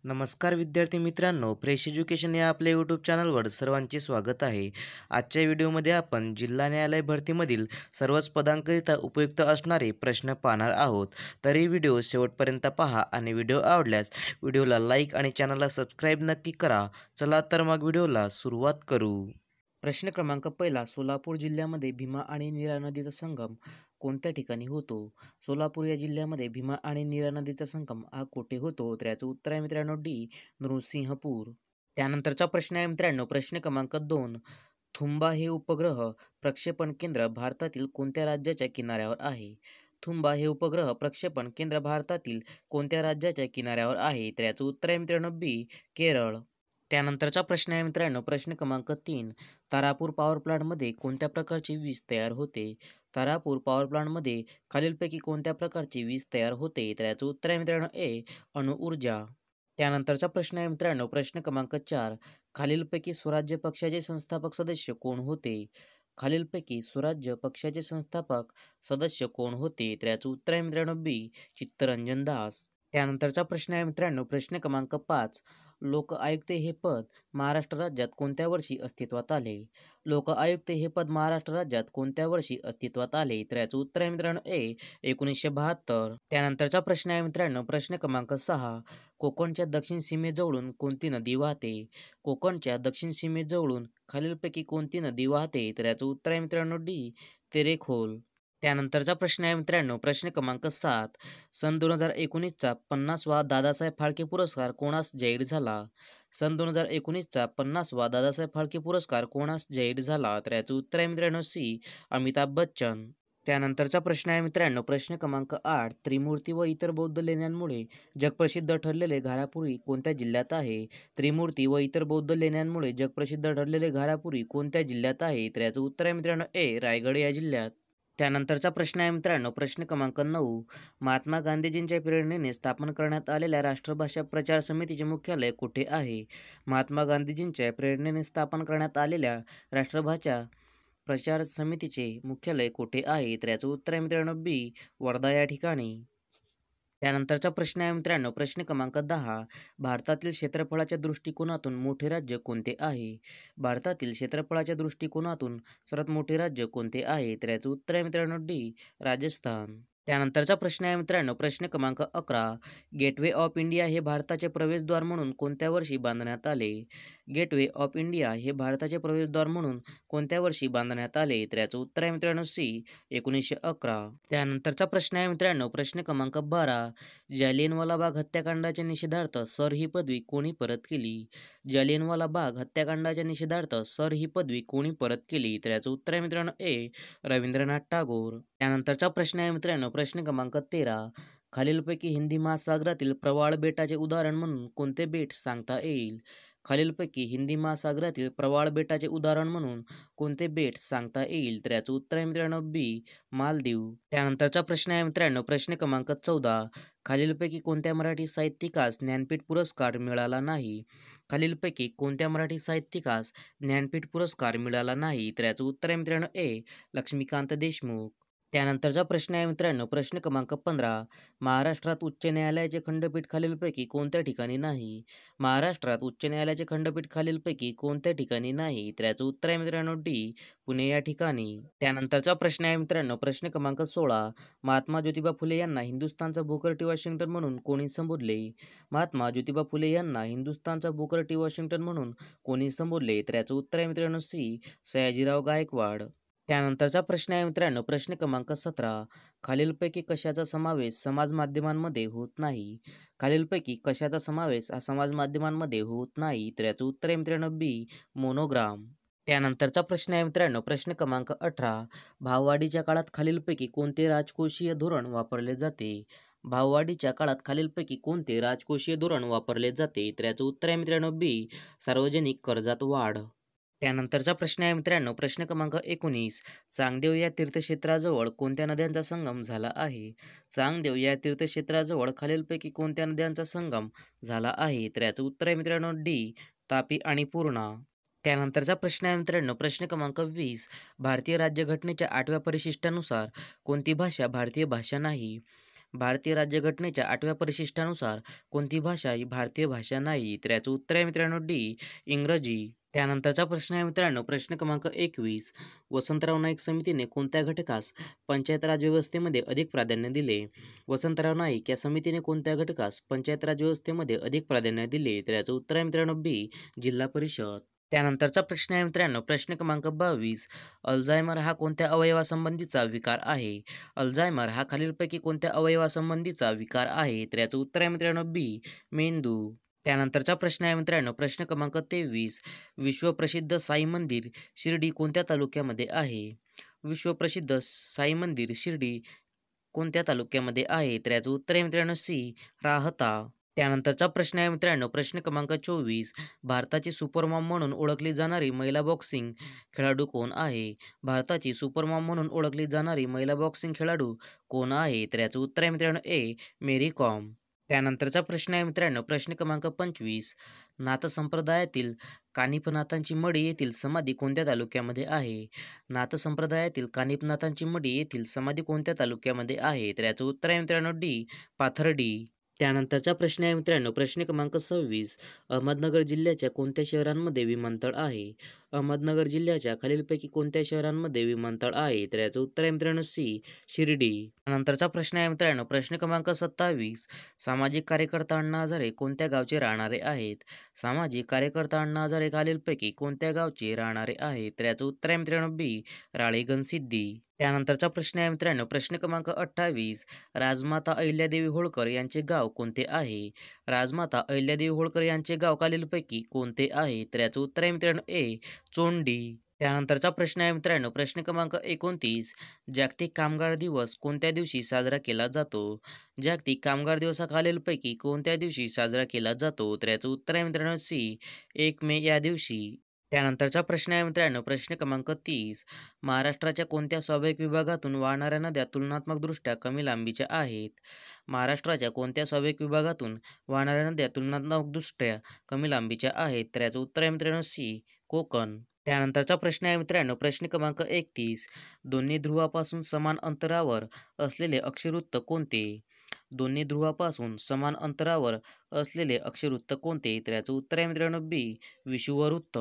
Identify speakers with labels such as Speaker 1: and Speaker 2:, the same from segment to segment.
Speaker 1: नमस्कार विद्यार्थी मित्रांनो, फ्रेश एज्युकेशन या आपल्या यूट्यूब चॅनलवर सर्वांचे स्वागत आहे. आजच्या व्हिडिओमध्ये आपण जिल्हा न्यायालय भरतीमधील सर्वच पदांकरिता उपयुक्त असणारे प्रश्न पाहणार आहोत. तर ही व्हिडिओ शेवटपर्यंत पहा आणि व्हिडिओ आवडल्यास व्हिडिओला लाईक आणि चॅनलला सबस्क्राईब नक्की करा. चला तर मग व्हिडिओला सुरुवात करू. प्रश्न क्रमांक पहिला, सोलापूर जिल्ह्यामध्ये भीमा आणि नीरा नदीचा संगम कोणत्या ठिकाणी होतो? सोलापूर या जिल्ह्यामध्ये भीमा आणि नीरा नदीचा संगम हा कोठे होतो? तर याचं उत्तर आहे मित्रांनो डी, नृसिंहपूर. त्यानंतरचा प्रश्न आहे मित्रांनो, प्रश्न क्रमांक 2, थुंबा हे उपग्रह प्रक्षेपण केंद्र भारतातील कोणत्या राज्याच्या किनाऱ्यावर आहे? थुंबा हे उपग्रह प्रक्षेपण केंद्र भारतातील कोणत्या राज्याच्या किनाऱ्यावर आहे? तर याचं उत्तर आहे मित्रांनो बी, केरळ. त्यानंतरचा प्रश्न आहे मित्रांनो, प्रश्न क्रमांक 3, तारापूर पॉवर प्लांटमध्ये कोणत्या प्रकारची वीज तयार होते? तारापूर पॉवर प्लांटमध्ये खालीलपैकी कोणत्या प्रकारची वीज तयार होते? तर याचं उत्तर आहे मित्रांनो ए, अणुऊर्जा. त्यानंतरचा प्रश्न आहे मित्रांनो, प्रश्न क्रमांक 4, खालीलपैकी स्वराज्य पक्षाचे संस्थापक सदस्य कोण होते? खालीलपैकी स्वराज्य पक्षाचे संस्थापक सदस्य कोण होते? तर याचं उत्तर आहे मित्रांनो बी, चित्तरंजन दास. त्यानंतरचा प्रश्न आहे मित्रांनो, प्रश्न क्रमांक 5, लोक आयुक्त हे पद महाराष्ट्र राज्यात कोणत्या वर्षी अस्तित्वात आले? लोक आयुक्त हे पद महाराष्ट्र राज्यात कोणत्या वर्षी अस्तित्वात आले? तर याचं उत्तर आहे मित्रांनो ए, 1972. त्यानंतरचा प्रश्न आहे मित्रांनो, प्रश्न क्रमांक 6, कोकणच्या दक्षिण सीमेजवळून कोणती नदी वाहते? कोकणच्या दक्षिण सीमेजवळून खालीलपैकी कोणती नदी वाहते? तर याचं उत्तर आहे मित्रांनो डी, तेरेखोल. त्यानंतरचा प्रश्न आहे मित्रांनो, प्रश्न क्रमांक 7, सन 2019चा 50वा दादासाहेब फाळके पुरस्कार कोणास जाहीर झाला? सन 2019चा 50वा दादासाहेब फाळके पुरस्कार कोणास जाहीर झाला? तर याचं उत्तर आहे मित्रांनो सी, अमिताभ बच्चन. त्यानंतरचा प्रश्न आहे मित्रांनो, प्रश्न क्रमांक 8, त्रिमूर्ती व इतर बौद्ध लेण्यांमुळे जगप्रसिद्ध ठरलेले घारापुरी कोणत्या जिल्ह्यात आहे? त्रिमूर्ती व इतर बौद्ध लेण्यांमुळे जगप्रसिद्ध ठरलेले घारापुरी कोणत्या जिल्ह्यात आहे? तर याचं उत्तर आहे मित्रांनो ए, रायगड या जिल्ह्यात. त्यानंतरचा प्रश्न आहे मित्रांनो, प्रश्न क्रमांक 9, महात्मा गांधीजींच्या प्रेरणेने स्थापन करण्यात आलेल्या राष्ट्रभाषा प्रचार समितीचे मुख्यालय कुठे आहे? महात्मा गांधीजींच्या प्रेरणेने स्थापन करण्यात आलेल्या राष्ट्रभाषा प्रचार समितीचे मुख्यालय कुठे आहे? तर याचं उत्तर आहे मित्रांनो बी, वर्धा या ठिकाणी. त्यानंतरचा प्रश्न आहे मित्रांनो, प्रश्न क्रमांक 10, भारतातील क्षेत्रफळाच्या दृष्टिकोनातून मोठे राज्य कोणते आहे? भारतातील क्षेत्रफळाच्या दृष्टिकोनातून सर्वात मोठे राज्य कोणते आहे? तर याचं उत्तर आहे मित्रांनो डी, राजस्थान. त्यानंतरचा प्रश्न आहे मित्रांनो, प्रश्न क्रमांक 11, गेटवे ऑफ इंडिया हे भारताचे प्रवेशद्वार म्हणून कोणत्या वर्षी बांधण्यात आले? गेटवे ऑफ इंडिया हे भारताचे प्रवेशद्वार म्हणून कोणत्या वर्षी बांधण्यात आले? तर याचं उत्तर आहे मित्रांनो सी, 1911. त्यानंतरचा प्रश्न आहे मित्रांनो, प्रश्न क्रमांक 12, जालियनवाला बाग हत्याकांडाच्या निषेधार्थ सर ही पदवी कोणी परत केली? जालियनवाला बाग हत्याकांडाच्या निषेधार्थ सर ही पदवी कोणी परत केली? तर याचं उत्तर आहे मित्रांनो ए, रवींद्रनाथ टागोर. त्यानंतरचा प्रश्न आहे मित्रांनो, प्रश्न क्रमांक 13, खालीलपैकी हिंदी महासागरातील प्रवाळ बेटाचे उदाहरण म्हणून कोणते बेट सांगता येईल? खालीलपैकी हिंदी महासागरातील प्रवाळ बेटाचे उदाहरण म्हणून कोणते बेट सांगता येईल? तर याचं उत्तर आहे मित्रांनो बी, मालदीव. त्यानंतरचा प्रश्न आहे मित्रांनो, प्रश्न क्रमांक 14, खालीलपैकी कोणत्या मराठी साहित्यिकास ज्ञानपीठ पुरस्कार मिळाला नाही? खालीलपैकी कोणत्या मराठी साहित्यिकास ज्ञानपीठ पुरस्कार मिळाला नाही? तर याचं उत्तर आहे मित्रांनो ए, लक्ष्मीकांत देशमुख. त्यानंतरचा प्रश्न आहे मित्रांनो, प्रश्न क्रमांक 15, महाराष्ट्रात उच्च न्यायालयाचे खंडपीठ खालीलपैकी कोणत्या ठिकाणी नाही? महाराष्ट्रात उच्च न्यायालयाचे खंडपीठ खालीलपैकी कोणत्या ठिकाणी नाही? तर याचं उत्तर आहे मित्रांनो डी, पुणे या ठिकाणी. त्यानंतरचा प्रश्न आहे मित्रांनो, प्रश्न क्रमांक 16, महात्मा ज्योतिबा फुले यांना हिंदुस्थानचा बुकर टी वॉशिंग्टन म्हणून कोणी संबोधले? महात्मा ज्योतिबा फुले यांना हिंदुस्थानचा बुकर टी वॉशिंग्टन म्हणून कोणी संबोधले? तर याचं उत्तर आहे मित्रांनो सी, सयाजीराव गायकवाड. त्यानंतरचा प्रश्न आहे मित्रांनो, प्रश्न क्रमांक 17, खालीलपैकी कशाचा समावेश समाज माध्यमांमध्ये होत नाही? खालीलपैकी कशाचा समावेश हा समाज माध्यमांमध्ये होत नाही? तर याचं उत्तर आहे मित्रांनो बी, मोनोग्राम. त्यानंतरचा प्रश्न आहे मित्रांनो, प्रश्न क्रमांक 18, भाववाढीच्या काळात खालीलपैकी कोणते राजकोषीय धोरण वापरले जाते? भाववाढीच्या काळात खालीलपैकी कोणते राजकोषीय धोरण वापरले जाते? तर याचं उत्तर आहे मित्रांनो बी, सार्वजनिक कर्जात वाढ. त्यानंतरचा प्रश्न आहे मित्रांनो, प्रश्न क्रमांक 19, चांगदेव या तीर्थक्षेत्राजवळ कोणत्या नद्यांचा संगम झाला आहे? चांगदेव या तीर्थक्षेत्राजवळ खालीलपैकी कोणत्या नद्यांचा संगम झाला आहे? तर याचं उत्तर आहे मित्रांनो डी, तापी आणि पूर्णा. त्यानंतरचा प्रश्न आहे मित्रांनो, प्रश्न क्रमांक 20, भारतीय राज्यघटनेच्या 8व्या परिशिष्टानुसार कोणती भाषा भारतीय भाषा नाही? भारतीय राज्यघटनेच्या 8व्या परिशिष्टानुसार कोणती भाषा ही भारतीय भाषा नाही? तर याचं उत्तर आहे मित्रांनो डी, इंग्रजी. त्यानंतरचा प्रश्न आहे मित्रांनो, प्रश्न क्रमांक 21. वसंतराव नाईक समितीने कोणत्या घटकास पंचायत राज व्यवस्थेमध्ये अधिक प्राधान्य दिले? वसंतराव नाईक या समितीने कोणत्या घटकास पंचायत राज व्यवस्थेमध्ये अधिक प्राधान्य दिले? तर याचं उत्तर आहे मित्रांनो बी, जिल्हा परिषद. त्यानंतरचा प्रश्न आहे मित्रांनो, प्रश्न क्रमांक 22. अल्झायमर हा कोणत्या अवयवासंबंधीचा विकार आहे? अल्झायमर हा खालीलपैकी कोणत्या अवयवासंबंधीचा विकार आहे? तर याचं उत्तर आहे मित्रांनो बी, मेंदू. त्यानंतरचा प्रश्न आहे मित्रांनो, प्रश्न क्रमांक 23. विश्वप्रसिद्ध साई मंदिर शिर्डी कोणत्या तालुक्यामध्ये आहे? विश्वप्रसिद्ध साई मंदिर शिर्डी कोणत्या तालुक्यामध्ये आहे? तर याचं उत्तर आहे मित्रांनो सी, राहता. त्यानंतरचा प्रश्न आहे मित्रांनो, प्रश्न क्रमांक 24. भारताची सुपरमॉम म्हणून ओळखली जाणारी महिला बॉक्सिंग खेळाडू कोण आहे? भारताची सुपरमॉम म्हणून ओळखली जाणारी महिला बॉक्सिंग खेळाडू कोण आहे? तर याचं उत्तर आहे मित्रांनो ए, मेरी कॉम. त्यानंतरचा प्रश्न आहे मित्रांनो, प्रश्न क्रमांक 25. नाथ संप्रदायातील कानिफनाथांची मढी येथील समाधी कोणत्या तालुक्यामध्ये आहे? नाथ संप्रदायातील कानिफनाथांची मढी येथील समाधी कोणत्या तालुक्यामध्ये आहे? तर याचं उत्तर आहे मित्रांनो डी, पाथर्डी. त्यानंतरचा प्रश्न आहे मित्रांनो, प्रश्न क्रमांक 26. अहमदनगर जिल्ह्याच्या कोणत्या शहरांमध्ये विमानतळ आहे? अहमदनगर जिल्ह्याच्या खालीलपैकी कोणत्या शहरांमध्ये विमानतळ आहे? तर याचं उत्तर आहे मित्रांनो सी, शिर्डी. त्यानंतरचा प्रश्न आहे मित्रांनो, प्रश्न क्रमांक 27. सामाजिक कार्यकर्ता अण्णा हजारे कोणत्या गावचे राहणारे आहेत? सामाजिक कार्यकर्ता अण्णा हजारे खालीलपैकी कोणत्या गावचे राहणारे आहेत? तर याचं उत्तर आहे मित्रांनो बी, राळेगणसिद्धी. त्यानंतरचा प्रश्न आहे मित्रांनो, प्रश्न क्रमांक 28. राजमाता अहिल्यादेवी होळकर यांचे गाव कोणते आहे? राजमाता अहिल्यादेवी होळकर यांचे गाव खालीलपैकी कोणते आहे? तर याचं उत्तर आहे मित्रांनो ए, चोंडी. त्यानंतरचा प्रश्न आहे मित्रांनो, प्रश्न क्रमांक 29. जागतिक कामगार दिवस कोणत्या दिवशी साजरा केला जातो? जागतिक कामगार दिवस हा खालीलपैकी कोणत्या दिवशी साजरा केला जातो? तर याचं उत्तर आहे मित्रांनो सी, 1 मे या दिवशी. त्यानंतरचा प्रश्न आहे मित्रांनो, प्रश्न क्रमांक 30. महाराष्ट्राच्या कोणत्या स्वाभाविक विभागातून वाहणाऱ्या नद्या तुलनात्मकदृष्ट्या कमी लांबीच्या आहेत? महाराष्ट्राच्या कोणत्या स्वाभाविक विभागातून वाहणाऱ्या नद्या तुलनात्मकदृष्ट्या कमी लांबीच्या आहेत? तर याचं उत्तर आहे मित्रांनो सी, कोकण. त्यानंतरचा प्रश्न आहे मित्रांनो, प्रश्न क्रमांक 31. दोन्ही ध्रुवापासून समान अंतरावर असलेले अक्षरवृत्त कोणते? दोन्ही ध्रुवापासून समान अंतरावर असलेले अक्षरवृत्त कोणते? तर याचं उत्तर आहे मित्रांनो बी, विषुववृत्त.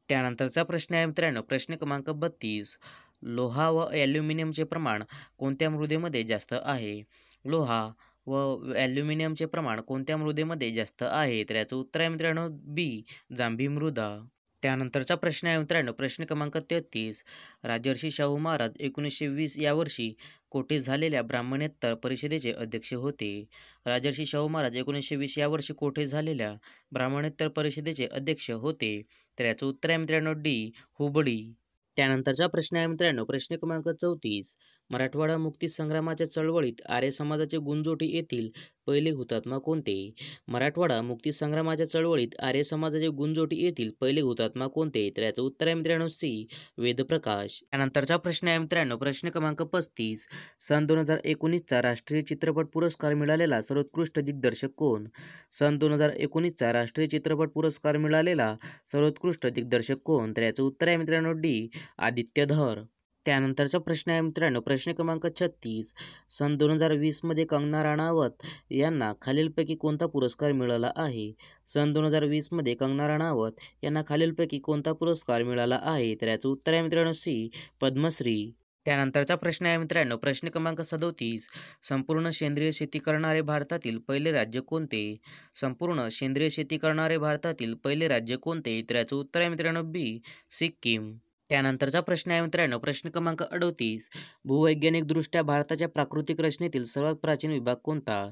Speaker 1: त्यानंतरचा प्रश्न आहे मित्रांनो, प्रश्न क्रमांक 32. लोहा व ॲल्युमिनियमचे प्रमाण कोणत्या मृदेमध्ये जास्त आहे? लोहा व ॲल्युमिनियमचे प्रमाण कोणत्या मृदेमध्ये जास्त आहे? तर याचं उत्तर आहे मित्रांनो बी, जांभी मृदा. त्यानंतरचा प्रश्न आहे मित्रांनो, प्रश्न क्रमांक 33. राजर्षी शाहू महाराज 1920 या वर्षी कोठे झालेल्या ब्राह्मणेतर परिषदेचे अध्यक्ष होते? राजर्षी शाहू महाराज 1920 या वर्षी कोठे झालेल्या ब्राह्मणेतर परिषदेचे अध्यक्ष होते? तर याचं उत्तर आहे मित्रांनो डी, हुबळी. त्यानंतरचा प्रश्न आहे मित्रांनो, प्रश्न क्रमांक 34. मराठवाडा मुक्ती संग्रामाच्या चळवळीत आर्य समाजाचे गुंजोटी येथील पहिले हुतात्मा कोणते? मराठवाडा मुक्ती संग्रामाच्या चळवळीत आर्य समाजाचे गुंजोटी येथील पहिले हुतात्मा कोणते? तर याचं उत्तर आहे मित्रांनो सी, वेदप्रकाश. त्यानंतरचा प्रश्न आहे मित्रांनो, प्रश्न क्रमांक 35. सन 2019चा राष्ट्रीय चित्रपट पुरस्कार मिळालेला सर्वोत्कृष्ट दिग्दर्शक कोण? सन 2019चा राष्ट्रीय चित्रपट पुरस्कार मिळालेला सर्वोत्कृष्ट दिग्दर्शक कोण? तर याचं उत्तर आहे मित्रांनो डी, आदित्य धर. त्यानंतरचा प्रश्न आहे मित्रांनो, प्रश्न क्रमांक 36. सन 2020 कंगना राणावत यांना खालीलपैकी कोणता पुरस्कार मिळाला आहे? सन 2020 कंगना राणावत यांना खालीलपैकी कोणता पुरस्कार मिळाला आहे? तर याचं उत्तर आहे मित्रांनो सी, पद्मश्री. त्यानंतरचा प्रश्न आहे मित्रांनो, प्रश्न क्रमांक 37. संपूर्ण सेंद्रिय शेती करणारे भारतातील पहिले राज्य कोणते? संपूर्ण सेंद्रिय शेती करणारे भारतातील पहिले राज्य कोणते? तर याचं उत्तर आहे मित्रांनो बी, सिक्कीम. त्यानंतरचा प्रश्न आहे मित्रांनो, प्रश्न क्रमांक 38. भूवैज्ञानिकदृष्ट्या भारताच्या प्राकृतिक रचनेतील सर्वात प्राचीन विभाग कोणता?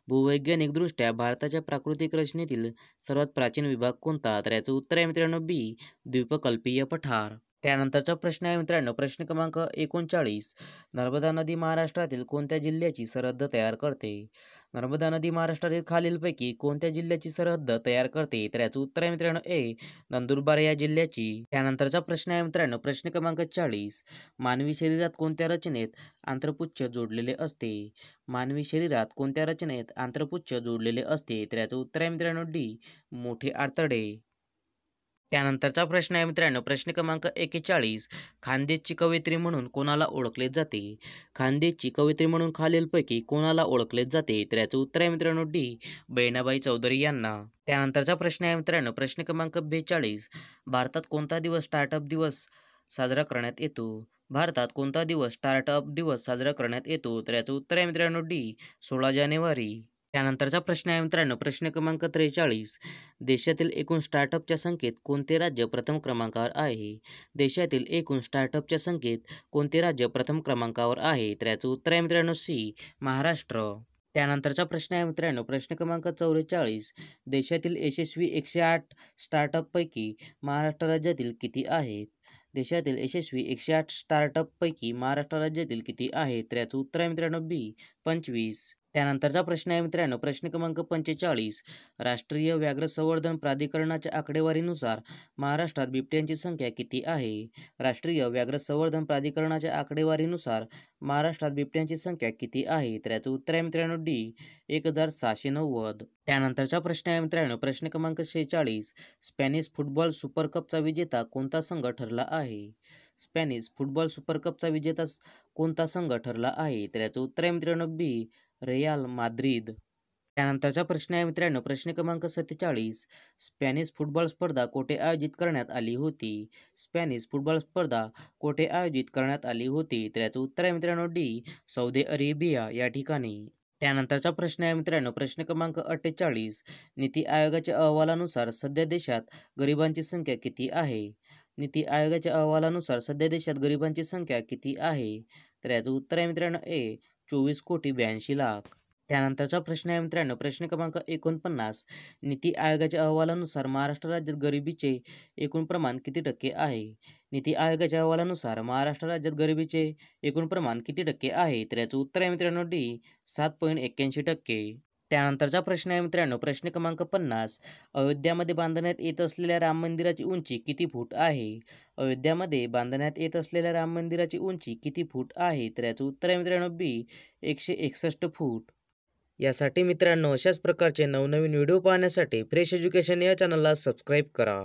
Speaker 1: भूवैज्ञानिकदृष्ट्या भारताच्या प्राकृतिक रचनेतील सर्वात प्राचीन विभाग कोणता? तर याचं उत्तर आहे मित्रांनो बी, द्वीपकल्पीय पठार. त्यानंतरचा प्रश्न आहे मित्रांनो, प्रश्न क्रमांक 39. नर्मदा नदी महाराष्ट्रातील कोणत्या जिल्ह्याची सरहद्द तयार करते? नर्मदा नदी महाराष्ट्रातील खालीलपैकी कोणत्या जिल्ह्याची सरहद्द तयार करते? तर याचं उत्तर आहे मित्रांनो ए, नंदुरबार या जिल्ह्याची. त्यानंतरचा प्रश्न आहे मित्रांनो, प्रश्न क्रमांक 40. मानवी शरीरात कोणत्या रचनेत आंत्रपुच्छ जोडलेले असते? मानवी शरीरात कोणत्या रचनेत आंत्रपुच्छ जोडलेले असते? तर याचं उत्तर आहे मित्रांनो डी, मोठे आतडे. त्यानंतरचा प्रश्न आहे मित्रांनो, प्रश्न क्रमांक 41. खानदेशची कवयित्री म्हणून कोणाला ओळखले जाते? खानदेशची कवयित्री म्हणून खालीलपैकी कोणाला ओळखले जाते? तर याचं उत्तर आहे मित्रांनो डी. बहिणाबाई चौधरी यांना. त्यानंतरचा प्रश्न आहे मित्रांनो, प्रश्न क्रमांक 42. भारतात कोणता दिवस स्टार्टअप दिवस साजरा करण्यात येतो? भारतात कोणता दिवस स्टार्टअप दिवस साजरा करण्यात येतो? तर याचं उत्तर आहे मित्रांनो डी. 16 जानेवारी. त्यानंतरचा प्रश्न आहे मित्रांनो, प्रश्न क्रमांक 43. देशातील एकूण स्टार्टअपच्या संख्येत कोणते राज्य प्रथम क्रमांकावर आहे? देशातील एकूण स्टार्टअपच्या संख्येत कोणते राज्य प्रथम क्रमांकावर आहे? तर याचं उत्तर आहे मित्रांनो सी. महाराष्ट्र. त्यानंतरचा प्रश्न आहे मित्रांनो, प्रश्न क्रमांक 44. देशातील यशस्वी 108 स्टार्टअपपैकी महाराष्ट्र राज्यातील किती आहेत? देशातील यशस्वी 108 स्टार्टअपपैकी महाराष्ट्र राज्यातील किती आहेत? तर याचं उत्तर आहे मित्रांनो बी. 25. त्यानंतरचा प्रश्न आहे मित्रांनो, प्रश्न क्रमांक 45. राष्ट्रीय व्याघ्र संवर्धन प्राधिकरणाच्या आकडेवारीनुसार महाराष्ट्रात बिबट्यांची संख्या किती आहे? राष्ट्रीय व्याघ्र संवर्धन प्राधिकरणाच्या आकडेवारीनुसार महाराष्ट्रात बिबट्यांची संख्या किती आहे? तर याचं उत्तर आहे मित्रांनो डी. 1790. त्यानंतरचा प्रश्न आहे मित्रांनो, प्रश्न क्रमांक 46. स्पॅनिश फुटबॉल सुपर कपचा विजेता कोणता संघ ठरला आहे? स्पॅनिश फुटबॉल सुपर कपचा विजेता कोणता संघ ठरला आहे? तर याचं उत्तर आहे मित्रांनो बी. Riyal Madrid. त्यानंतरचा प्रश्न आहे मित्रांनो, प्रश्न क्रमांक 47. स्पॅनिश फुटबॉल स्पर्धा कोठे आयोजित करण्यात आली होती? स्पॅनिश फुटबॉल स्पर्धा कोठे आयोजित करण्यात आली होती? तर याचं उत्तर आहे मित्रांनो डी. सौदी अरेबिया या ठिकाणी. त्यानंतरचा प्रश्न आहे मित्रांनो, प्रश्न क्रमांक 48. नीती आयोगाच्या अहवालानुसार सध्या देशात गरिबांची संख्या किती आहे? नीती आयोगाच्या अहवालानुसार सध्या देशात गरिबांची संख्या किती आहे? तर याचं उत्तर आहे मित्रांनो ए. 24,82,00,000. त्यानंतरचा प्रश्न आहे मित्रांनो, प्रश्न क्रमांक 49. नीती आयोगाच्या अहवालानुसार महाराष्ट्र राज्यात गरिबीचे एकूण प्रमाण किती टक्के आहे? नीती आयोगाच्या अहवालानुसार महाराष्ट्र राज्यात गरिबीचे एकूण प्रमाण किती टक्के आहे? तर याचं उत्तर आहे मित्रांनो डी. 7.81%. त्यानंतरचा प्रश्न आहे मित्रांनो, प्रश्न क्रमांक 50. अयोध्यामध्ये बांधण्यात येत असलेल्या राम मंदिराची उंची किती फूट आहे? अयोध्यामध्ये बांधण्यात येत असलेल्या राम मंदिराची उंची किती फूट आहे? तर याचं उत्तर आहे मित्रांनो बी. 161 फूट. यासाठी मित्रांनो अशाच प्रकारचे नवनवीन व्हिडिओ पाहण्यासाठी फ्रेश एज्युकेशन या चॅनलला सबस्क्राईब करा.